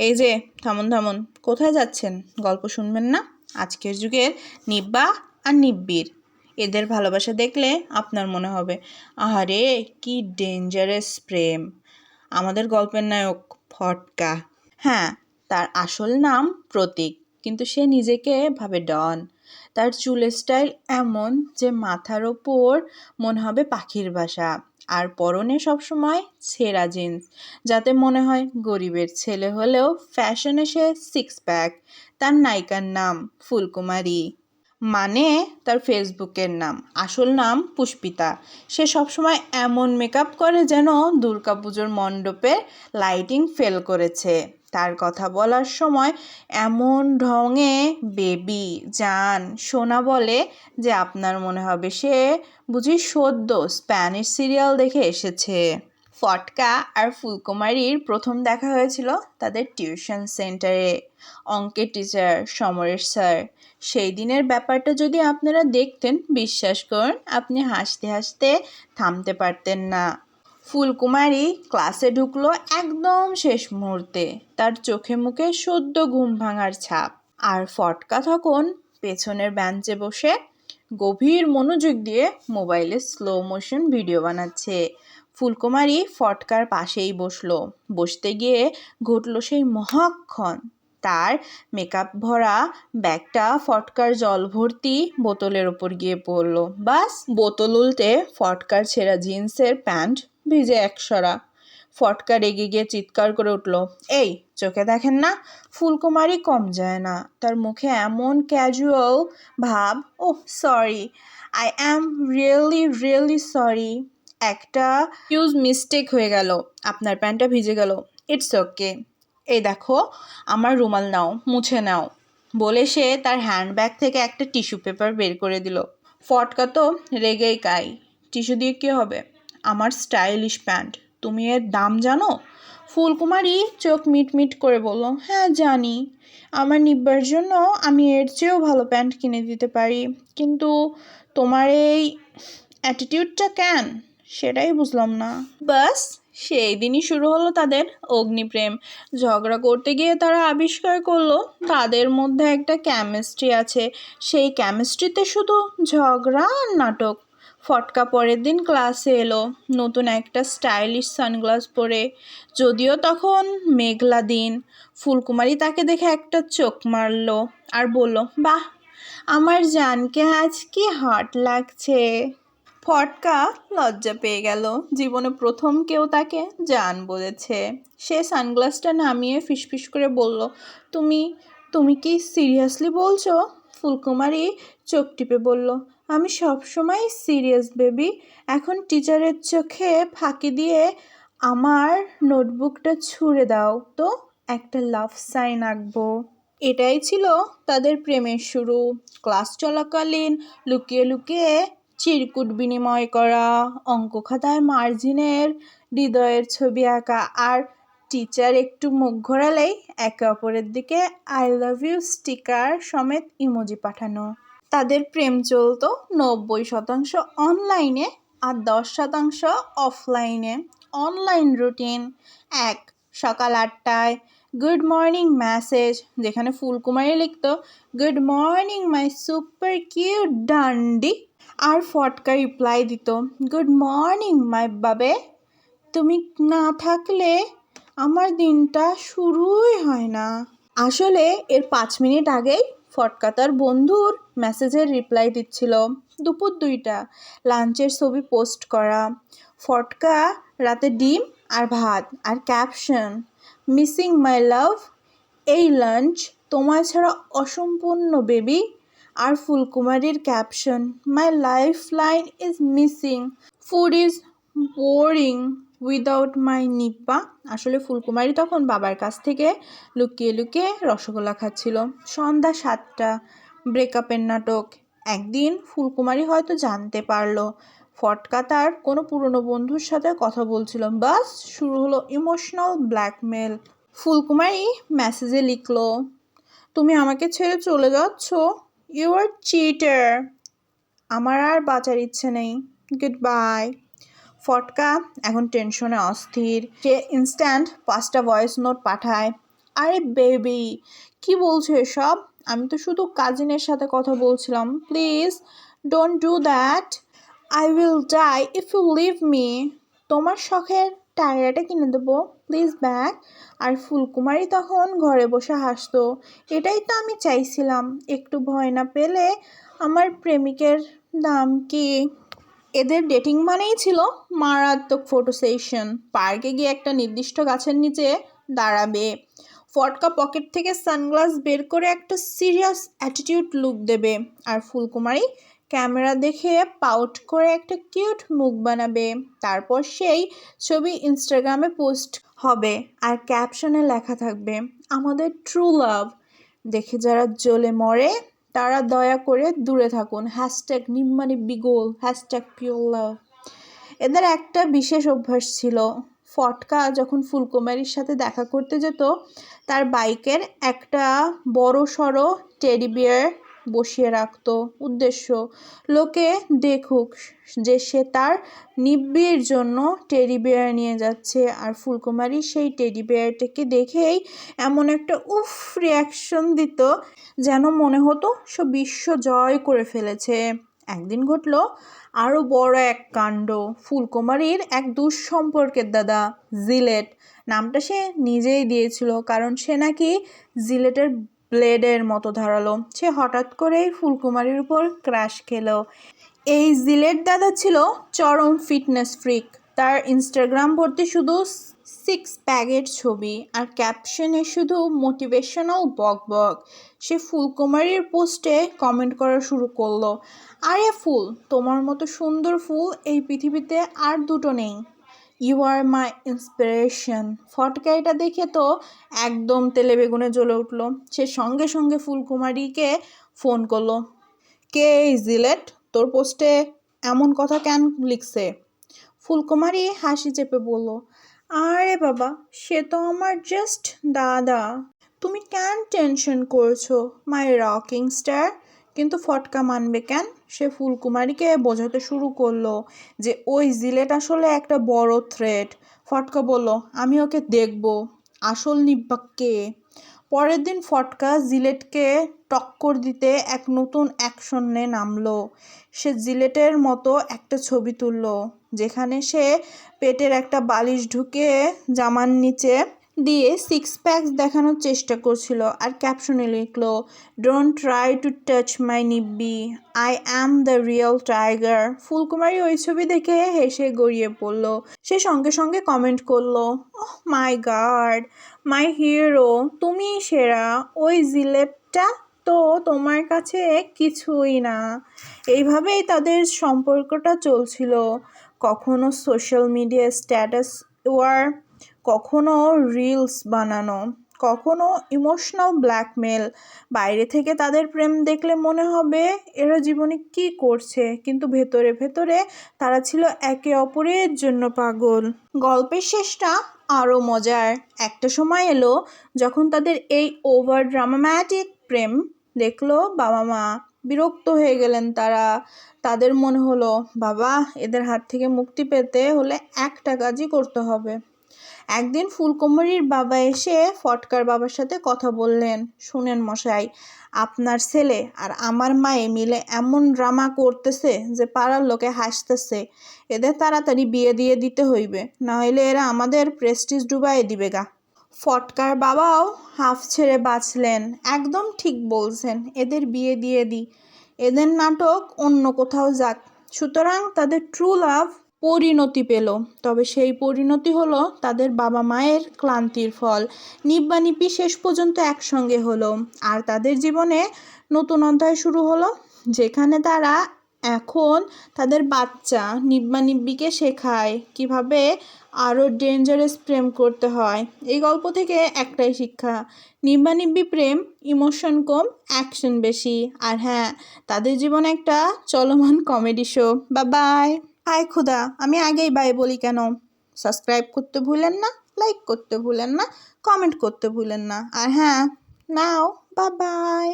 এই যে থামুন থামুন, কোথায় যাচ্ছেন? গল্প শুনবেন না? আজকের যুগের নিব্বা আর নিব্বির এদের ভালোবাসা দেখলে আপনার মনে হবে, আহারে কি ডেঞ্জারাস প্রেম। আমাদের গল্পের নায়ক ফটকা। হ্যাঁ, তার আসল নাম প্রতীক, কিন্তু সে নিজেকে ভাবে ডন। তার চুলের স্টাইল এমন যে মাথার ওপর মনে হবে পাখির বাসা, আর পরনে সবসময় ছেঁড়া জিন্স, যাতে মনে হয় গরিবের ছেলে হলেও ফ্যাশনে সে সিক্স প্যাক। তার নায়িকার নাম ফুলকুমারী, মানে তার ফেসবুকের নাম। আসল নাম পুষ্পিতা। সে সবসময় এমন মেকআপ করে যেন দুর্গাপুজোর মণ্ডপে লাইটিং ফেল করেছে। তার কথা বলার সময় এমন ঢঙে বেবি, জান, সোনা বলে যে আপনার মনে হবে সে বুঝি সদ্য স্প্যানিশ সিরিয়াল দেখে এসেছে। ফটকা আর ফুলকুমারীর প্রথম দেখা হয়েছিল তাদের টিউশন সেন্টারে। অঙ্কের টিচার সমরেশ স্যার। সেই দিনের ব্যাপারটা যদি আপনারা দেখতেন, বিশ্বাস করুন আপনি হাসতে হাসতে থামতে পারতেন না। ফুলকুমারী ক্লাসে ঢুকলো একদম শেষ মুহূর্তে, তার চোখে মুখে সদ্য ঘুম ভাঙার ছাপ। আর ফটকা তখন পেছনের বেঞ্চে বসে গভীর মনোযোগ দিয়ে মোবাইলে স্লো মোশন ভিডিও বানাচ্ছে। ফুলকুমারী ফটকার পাশেই বসতে গিয়ে ঘটল সেই মহাক্ষণ। তার মেকআপ ভরা ব্যাগটা ফটকার জল ভর্তি বোতলের ওপর গিয়ে পড়ল। বাস, বোতল উল্টে ফটকার ছেঁড়া জিন্সের প্যান্ট ভিজে একসরা। ফটকা রেগে গিয়ে চিৎকার করে উঠল, এই চোখে দেখেন না? ফুলকুমারী কম যায় না, তার মুখে এমন ক্যাজুয়াল ভাব। Oh sorry, I am really sorry, একটা হিউজ মিস্টেক হয়ে গেল, আপনার প্যান্টটা ভিজে গেল। ইটস ওকে, এই দেখো আমার রুমাল নাও, মুছে নাও বলে সে তার হ্যান্ডব্যাগ থেকে একটা টিস্যু পেপার বের করে দিল। ফটকা তো রেগেই কাই, টিস্যু দিয়ে কী হবে? আমার স্টাইলিশ প্যান্ট, তুমি এর দাম জানো? ফুলকুমারী চোখ মিটমিট করে বলল, হ্যাঁ জানি, আমার নিব্বার জন্য আমি এর চেয়েও ভালো প্যান্ট কিনে দিতে পারি, কিন্তু তোমার এই অ্যাটিটিউডটা কেন, সেটাই বুঝলাম না। বাস, সেই দিনই শুরু হলো তাদের অগ্নিপ্রেম। ঝগড়া করতে গিয়ে তারা আবিষ্কার করলো তাদের মধ্যে একটা কেমিস্ট্রি আছে। সেই কেমিস্ট্রিতে শুধু ঝগড়া আর নাটক। ফটকা পরের দিন ক্লাসে এলো নতুন একটা স্টাইলিশ সানগ্লাস পরে, যদিও তখন মেঘলা দিন। ফুলকুমারী তাকে দেখে একটা চোখ মারলো আর বলল, বাহ, আমার জানকে আজ কি হট লাগছে। ফটকা লজ্জা পেয়ে গেল, জীবনে প্রথম কেউ তাকে জান বলেছে। সে সানগ্লাসটা নামিয়ে ফিসফিস করে বলল, তুমি তুমি কি সিরিয়াসলি বলছো? ফুলকুমারী চোখ টিপে বলল, আমি সবসময় সিরিয়াস বেবি। এখন টিচারের চোখে ফাঁকি দিয়ে আমার নোটবুকটা ছুঁড়ে দাও তো, একটা লাভ সাইন আঁকবো। এটাই ছিল তাদের প্রেমের শুরু। ক্লাস চলাকালীন লুকিয়ে লুকিয়ে চিরকুট বিনিময় করা, অঙ্ক খাতায় মার্জিনের হৃদয়ের ছবি আঁকা, আর টিচার একটু মুখ ঘোরালেই একে অপরের দিকে আই লাভ ইউ স্টিকার সমেত ইমোজি পাঠানো। তাদের প্রেম চলতো 90% অনলাইনে আর 10% অফলাইনে। Online routine: 1. সকাল 8টায় গুড মর্নিং মেসেজ, যেখানে ফুলকুমারী লিখত, good morning my super cute ডান্ডি, আর ফটকা রিপ্লাই দিত, গুড মর্নিং মাই বাবে, তুমি না থাকলে আমার দিনটা শুরুই হয় না। আসলে এর 5 মিনিট আগেই ফটকা তার বন্ধুর মেসেজের রিপ্লাই দিচ্ছিল। দুপুর 2টা, লাঞ্চের ছবি পোস্ট করা। ফটকা রাতে ডিম আর ভাত, আর ক্যাপশন, মিসিং মাই লাভ, এই লাঞ্চ তোমায় ছাড়া অসম্পূর্ণ বেবি। আর ফুলকুমারীর caption, my life line is missing, food is boring without my nibba. আসলে ফুলকুমারী তখন বাবার কাছ থেকে লুকিয়ে লুকিয়ে রসগোল্লা খাচ্ছিল। সন্ধ্যা 7টা, ব্রেকআপের নাটক। একদিন ফুলকুমারী হয়তো জানতে পারলো ফটকা তার কোনো পুরনো বন্ধুর সাথে কথা বলছিল। বাস, শুরু হলো ইমোশনাল ব্ল্যাকমেল। ফুলকুমারী মেসেজে লিখলো, তুমি আমাকে ছেড়ে চলে যাচ্ছ, ইউ আর চিটার, আমার আর বাঁচার ইচ্ছে নেই, গুড বাই। ফটকা এখন টেনশনে অস্থির। সে ইনস্ট্যান্ট 5টা ভয়েস নোট পাঠায়, আরে বেবি, কি বলছো এসব? আমি তো শুধু কাজিনের সাথে কথা বলছিলাম। Please don't do that. I will die if you leave me. তোমার শখের টায়রাটা কিনে দেবো, প্লিজ ব্যাগ। আর ফুলকুমারী তখন ঘরে বসে হাসতো। এটাই তো আমি চাইছিলাম, একটু ভয় না পেলে আমার প্রেমিকের দাম কি। এদের ডেটিং মানেই ছিল মারাত্মক ফটো সেশন। পার্কে গিয়ে একটা নির্দিষ্ট গাছের নিচে দাঁড়াবে, ফটকা পকেট থেকে সানগ্লাস বের করে একটা সিরিয়াস অ্যাটিটিউড লুক দেবে, আর ফুলকুমারী ক্যামেরা দেখে পাউট করে একটা কিউট মুখ বানাবে। তারপর সেই ছবি ইনস্টাগ্রামে পোস্ট হবে, আর ক্যাপশনে লেখা থাকবে, আমাদের ট্রু লাভ দেখে যারা জ্বলে মরে তারা দয়া করে দূরে থাকুন, হ্যাশট্যাগ নিম্মানি বিগোল, হ্যাশট্যাগ পিওর লাভ। এদের একটা বিশেষ অভ্যাস ছিল, ফটকা যখন ফুলকুমারীর সাথে দেখা করতে যেত তার বাইকের একটা বড় সড়ো টেডি বিয়ার বসিয়ে রাখতো, উদ্দেশ্য লোকে দেখুক যে সে তার নিব্বির জন্য টেডি বিয়ার নিয়ে যাচ্ছে। আর ফুলকুমারী সেই টেডি বিয়ারটাকে দেখেই এমন একটা উফ রিয়াকশন দিত যেন মনে হতো সে বিশ্ব জয় করে ফেলেছে। একদিন ঘটলো আরও বড় এক কাণ্ড। ফুলকুমারীর এক দুঃসম্পর্কের দাদা জিলেট, নামটা সে নিজেই দিয়েছিল কারণ সে নাকি জিলেটের ব্লেডের মতো ধারালো, সে হঠাৎ করেই ফুলকুমারীর উপর ক্র্যাশ খেলো। এই জিলেট দাদা ছিল চরম ফিটনেস ফ্রিক। তার ইনস্টাগ্রাম ভর্তি শুধু সিক্স প্যাকের ছবি, আর ক্যাপশনে শুধু মোটিভেশনাল বক বক। সে ফুলকুমারীর পোস্টে কমেন্ট করা শুরু করলো, আরে ফুল, তোমার মতো সুন্দর ফুল এই পৃথিবীতে আর দুটো নেই, ইউ আর মাই ইন্সপিরেশন। ফটকা এটা দেখে তো একদম তেলে বেগুনে জ্বলে উঠলো। সে সঙ্গে সঙ্গে ফুলকুমারীকে ফোন করলো, কে এই জিলেট, তোর পোস্টে এমন কথা কেন লিখছে? ফুলকুমারী হাসি চেপে বলল, আরে বাবা, সে তো আমার জাস্ট দাদা, তুমি কেন টেনশন করছো মাই রকিং স্টার। কিন্তু ফটকা মানবে কেন? সে ফুলকুমারীকে বোঝাতে শুরু করলো যে ওই জিলেট আসলে একটা বড় থ্রেট। ফটকা বলল, আমি ওকে দেখব, আসল নিব্বা কে। পরের দিন ফটকা জিলেটকে টক্কর দিতে এক নতুন অ্যাকশনে নামলো। সে জিলেটের মতো একটা ছবি তুললো যেখানে সে পেটের একটা বালিশ ঢুকে জামার নিচে দিয়ে সিক্স প্যাকস দেখানোর চেষ্টা করছিল, আর ক্যাপশনে লিখলো, don't try to touch my nibbi, I am the real tiger. Phulkumari ওই ছবি দেখে হেসে গড়িয়ে পড়ল। সে সঙ্গে সঙ্গে কমেন্ট করলো, ওহ মাই গড, মাই হিরো, তুমি সেরা, ওই জিলেটটা তো তোমার কাছে কিছুই না। এইভাবেই তাদের সম্পর্কটা চলছিল, কখনো সোশ্যাল মিডিয়া স্ট্যাটাস ওয়ার, কখনো রিলস বানানো, কখনো ইমোশনাল ব্ল্যাকমেল। বাইরে থেকে তাদের প্রেম দেখলে মনে হবে এরা জীবনে কি করছে, কিন্তু ভেতরে ভেতরে তারা ছিল একে অপরের জন্য পাগল। গল্পের শেষটা আরও মজার। একটা সময় এলো যখন তাদের এই ওভার ড্রামাটিক প্রেম দেখলো বাবা মা, বিরক্ত হয়ে গেলেন তারা। তাদের মনে হলো, বাবা, এদের হাত থেকে মুক্তি পেতে হলে একটা কাজই করতে হবে। একদিন ফুলকুমারীর বাবা এসে ফটকার বাবার সাথে কথা বললেন, শুনেন মশাই, আপনার ছেলে আর আমার মায়ে মিলে এমন ড্রামা করতেছে যে পাড়ার লোকে হাসতেছে, এদের তাড়াতাড়ি বিয়ে দিয়ে দিতে হইবে, না হইলে এরা আমাদের প্রেস্টিজ ডুবাই দিবে গা। ফটকার বাবাও হাফ ছেড়ে বাঁচলেন, একদম ঠিক বলছেন, এদের বিয়ে দিয়ে দিই, এদের নাটক অন্য কোথাও যাক। সুতরাং তাদের ট্রু লাভ পরিণতি পেল, তবে সেই পরিণতি হলো তাদের বাবা মায়ের ক্লান্তির ফল। নিব্বা নিব্বি শেষ পর্যন্ত একসঙ্গে হলো, আর তাদের জীবনে নতুন অধ্যায় শুরু হলো, যেখানে তারা এখন তাদের বাচ্চা নিব্বা নিব্বিকে শেখায় কিভাবে আরও ডেঞ্জারাস প্রেম করতে হয়। এই গল্প থেকে একটাই শিক্ষা, নিব্বা নিব্বি প্রেম, ইমোশন কম, অ্যাকশন বেশি। আর হ্যাঁ, তাদের জীবনে একটা চলমান কমেডি শো। বাই। হাই খুদা, আমি আগেই বাই বলি কেন? সাবস্ক্রাইব করতে ভুলেন না, লাইক করতে ভুলেন না, কমেন্ট করতে ভুলেন না, আর হ্যাঁ, নাও বাই।